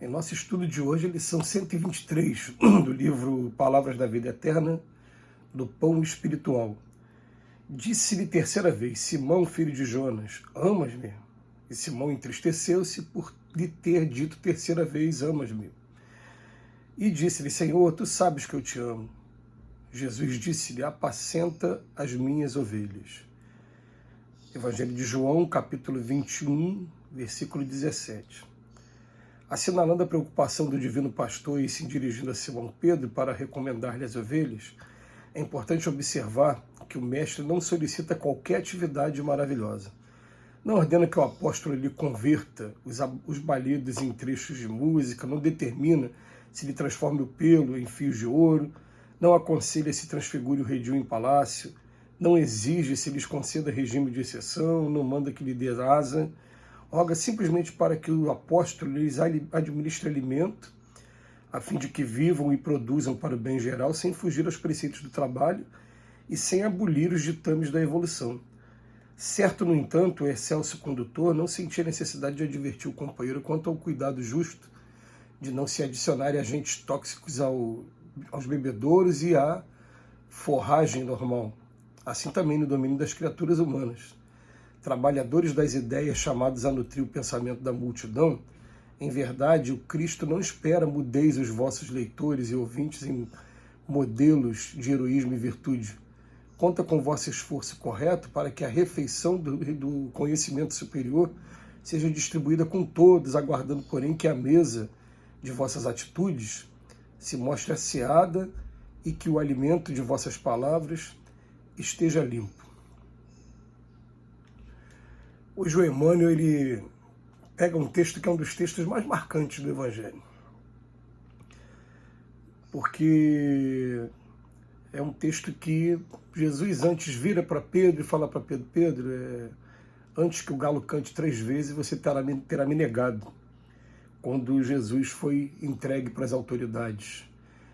Em nosso estudo de hoje, lição 123 do livro Palavras da Vida Eterna, do Pão Espiritual. Disse-lhe terceira vez: Simão, filho de Jonas, amas-me? E Simão entristeceu-se por lhe ter dito terceira vez: amas-me? E disse-lhe: Senhor, tu sabes que eu te amo. Jesus disse-lhe: apacenta as minhas ovelhas. Evangelho de João, capítulo 21, versículo 17. Assinalando a preocupação do divino pastor e se dirigindo a Simão Pedro para recomendar-lhe as ovelhas, é importante observar que o mestre não solicita qualquer atividade maravilhosa. Não ordena que o apóstolo lhe converta os balidos em trechos de música, não determina se lhe transforme o pelo em fios de ouro, não aconselha se transfigure o redil em palácio, não exige se lhes conceda regime de exceção, não manda que lhe dê asa, roga simplesmente para que o apóstolo lhes administre alimento, a fim de que vivam e produzam para o bem geral, sem fugir aos preceitos do trabalho e sem abolir os ditames da evolução. Certo, no entanto, o excelso condutor não sentia necessidade de advertir o companheiro quanto ao cuidado justo de não se adicionarem agentes tóxicos aos bebedouros e à forragem normal. Assim também no domínio das criaturas humanas. Trabalhadores das ideias chamados a nutrir o pensamento da multidão, em verdade, o Cristo não espera mudez os vossos leitores e ouvintes em modelos de heroísmo e virtude. Conta com vosso esforço correto para que a refeição do conhecimento superior seja distribuída com todos, aguardando, porém, que a mesa de vossas atitudes se mostre asseada e que o alimento de vossas palavras esteja limpo. Hoje o Emmanuel ele pega um texto que é um dos textos mais marcantes do Evangelho. Porque é um texto que Jesus antes vira para Pedro e fala para Pedro: Pedro, antes que o galo cante 3 vezes, você terá me negado. Quando Jesus foi entregue para as autoridades.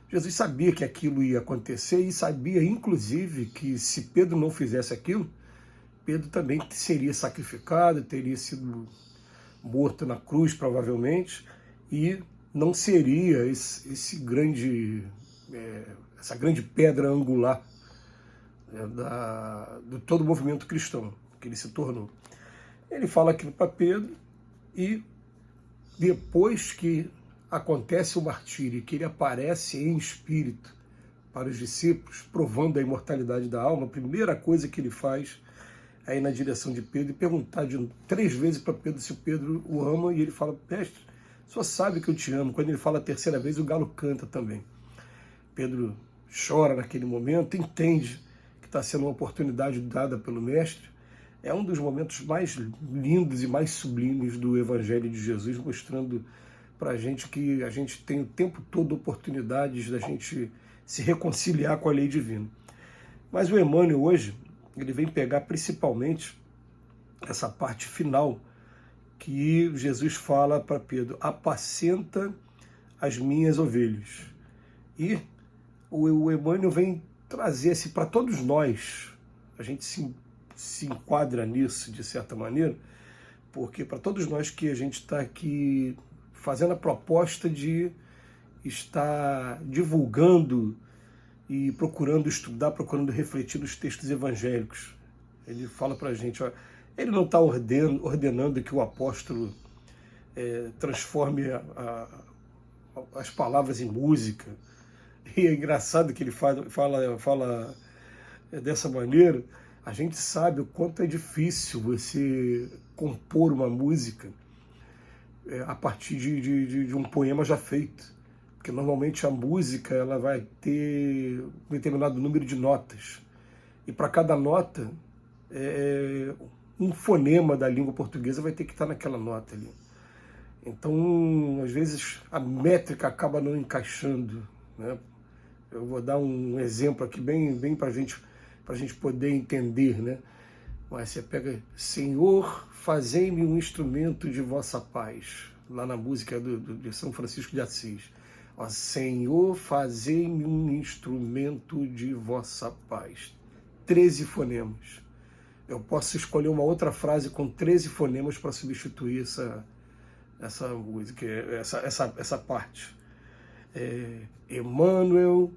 Jesus sabia que aquilo ia acontecer e sabia, inclusive, que se Pedro não fizesse aquilo, Pedro também seria sacrificado, teria sido morto na cruz, provavelmente, e não seria essa grande pedra angular de todo o movimento cristão que ele se tornou. Ele fala aquilo para Pedro e depois que acontece o martírio, que ele aparece em espírito para os discípulos, provando a imortalidade da alma, a primeira coisa que ele faz é ir na direção de Pedro e perguntar 3 vezes para Pedro se o Pedro o ama, e ele fala: mestre, o senhor sabe que eu te amo. Quando ele fala a terceira vez, o galo canta também. Pedro chora naquele momento, entende que está sendo uma oportunidade dada pelo mestre. É um dos momentos mais lindos e mais sublimes do Evangelho de Jesus, mostrando para a gente que a gente tem o tempo todo oportunidades da gente se reconciliar com a lei divina. Mas o Emmanuel hoje, ele vem pegar principalmente essa parte final que Jesus fala para Pedro: apacenta as minhas ovelhas. E o Emmanuel vem trazer assim para todos nós, a gente se enquadra nisso de certa maneira, porque para todos nós que a gente está aqui fazendo a proposta de estar divulgando e procurando estudar, procurando refletir nos textos evangélicos. Ele fala para a gente, ó, ele não está ordenando que o apóstolo transforme as palavras em música. E é engraçado que ele fala dessa maneira. A gente sabe o quanto é difícil você compor uma música a partir de um poema já feito. Porque normalmente a música ela vai ter um determinado número de notas. E para cada nota, um fonema da língua portuguesa vai ter que estar naquela nota ali. Então, às vezes, a métrica acaba não encaixando, né? Eu vou dar um exemplo aqui bem para a gente poder entender, né? Mas você pega: Senhor, fazei-me um instrumento de vossa paz. Lá na música de São Francisco de Assis. Ó, Senhor, fazei-me um instrumento de vossa paz. 13 fonemas. Eu posso escolher uma outra frase com 13 fonemas para substituir essa música, essa parte. Emmanuel,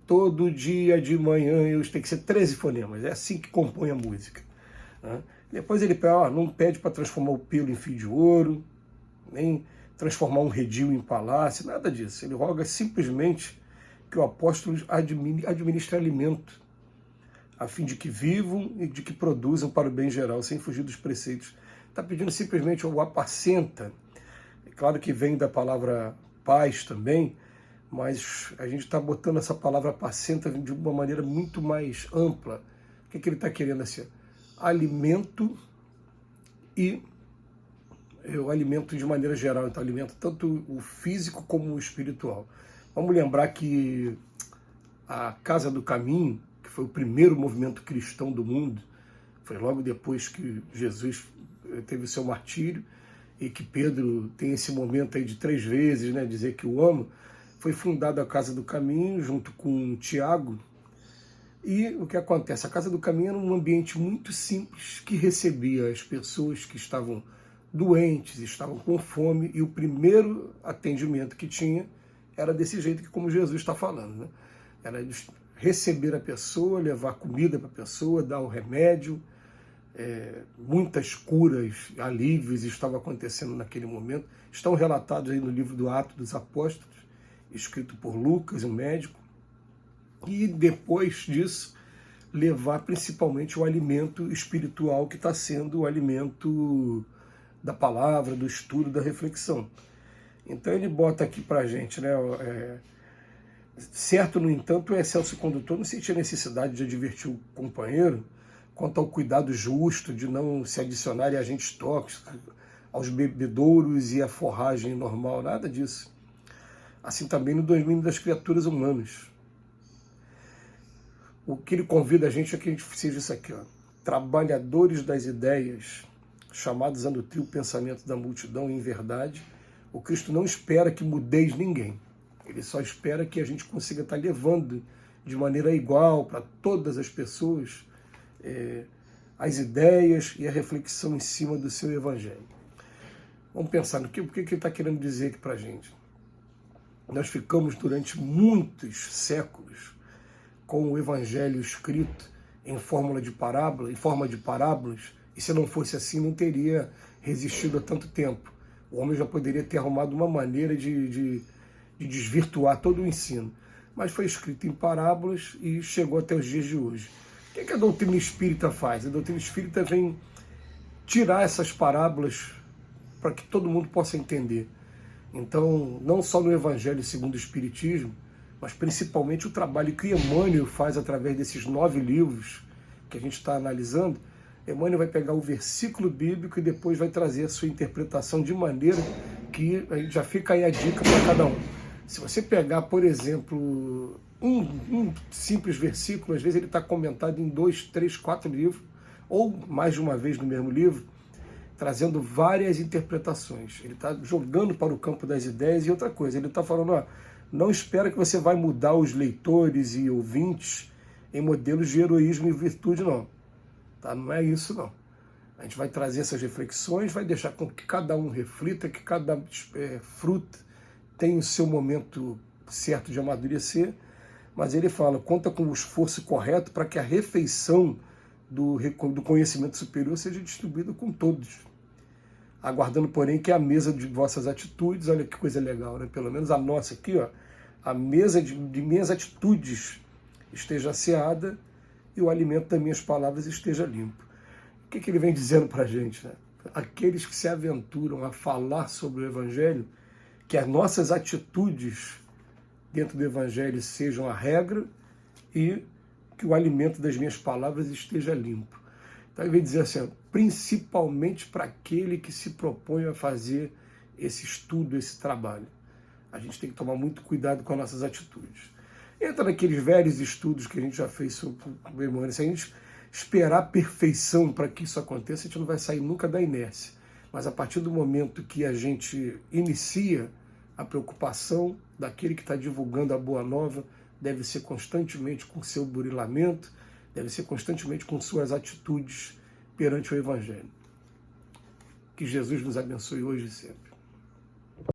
todo dia de manhã, tem que ser 13 fonemas, é assim que compõe a música. Né? Depois ele não pede para transformar o pelo em fio de ouro, nem transformar um redil em palácio, nada disso. Ele roga simplesmente que o apóstolo administre alimento, a fim de que vivam e de que produzam para o bem geral, sem fugir dos preceitos. Está pedindo simplesmente o apacenta. É claro que vem da palavra paz também, mas a gente está botando essa palavra apacenta de uma maneira muito mais ampla. O que ele está querendo assim? Alimento e o alimento de maneira geral, então alimento tanto o físico como o espiritual. Vamos lembrar que a Casa do Caminho, que foi o primeiro movimento cristão do mundo, foi logo depois que Jesus teve o seu martírio e que Pedro tem esse momento aí de 3 vezes, né, dizer que o ama. Foi fundada a Casa do Caminho junto com Tiago. E o que acontece? A Casa do Caminho era um ambiente muito simples que recebia as pessoas que estavam doentes, estavam com fome, e o primeiro atendimento que tinha era desse jeito que como Jesus está falando, né? Era receber a pessoa, levar comida para a pessoa, dar o remédio. Muitas curas, alívios estavam acontecendo naquele momento. Estão relatados aí no livro do Atos dos Apóstolos, escrito por Lucas, um médico. E depois disso, levar principalmente o alimento espiritual, que está sendo o alimento da palavra, do estudo, da reflexão. Então ele bota aqui para a gente, né? Certo, no entanto, o excelso condutor não sentia necessidade de advertir o companheiro quanto ao cuidado justo de não se adicionarem agentes tóxicos aos bebedouros e à forragem normal, nada disso. Assim também no domínio das criaturas humanas. O que ele convida a gente é que a gente seja isso aqui, ó. Trabalhadores das ideias, chamados a nutrir o pensamento da multidão em verdade. O Cristo não espera que mudeis ninguém. Ele só espera que a gente consiga estar levando de maneira igual para todas as pessoas as ideias e a reflexão em cima do seu evangelho. Vamos pensar no que ele está querendo dizer aqui para a gente. Nós ficamos durante muitos séculos com o evangelho escrito em forma de parábolas, e se não fosse assim não teria resistido a tanto tempo. O homem já poderia ter arrumado uma maneira de desvirtuar todo o ensino. Mas foi escrito em parábolas e chegou até os dias de hoje. O que a doutrina espírita faz? A doutrina espírita vem tirar essas parábolas para que todo mundo possa entender. Então, não só no Evangelho segundo o Espiritismo, mas principalmente o trabalho que Emmanuel faz através desses 9 livros que a gente está analisando. Emmanuel vai pegar o versículo bíblico e depois vai trazer a sua interpretação de maneira que a gente já fica aí a dica para cada um. Se você pegar, por exemplo, um simples versículo, às vezes ele está comentado em 2, 3, 4 livros, ou mais de uma vez no mesmo livro, trazendo várias interpretações. Ele está jogando para o campo das ideias. E outra coisa, ele está falando, não espera que você vai mudar os leitores e ouvintes em modelos de heroísmo e virtude, não. Tá? Não é isso, não. A gente vai trazer essas reflexões, vai deixar com que cada um reflita, que cada fruta tem o seu momento certo de amadurecer, mas ele fala, conta com o esforço correto para que a refeição do conhecimento superior seja distribuída com todos. Aguardando, porém, que a mesa de vossas atitudes, olha que coisa legal, né? Pelo menos a nossa aqui, ó, a mesa de minhas atitudes esteja asseada e o alimento das minhas palavras esteja limpo. O que ele vem dizendo para a gente, né? Aqueles que se aventuram a falar sobre o Evangelho, que as nossas atitudes dentro do Evangelho sejam a regra e que o alimento das minhas palavras esteja limpo. Então ele vem dizer assim, principalmente para aquele que se propõe a fazer esse estudo, esse trabalho. A gente tem que tomar muito cuidado com as nossas atitudes. Entra naqueles velhos estudos que a gente já fez sobre o Emmanuel. Se a gente esperar a perfeição para que isso aconteça, a gente não vai sair nunca da inércia. Mas a partir do momento que a gente inicia a preocupação daquele que está divulgando a boa nova, deve ser constantemente com seu burilamento, deve ser constantemente com suas atitudes perante o Evangelho. Que Jesus nos abençoe hoje e sempre.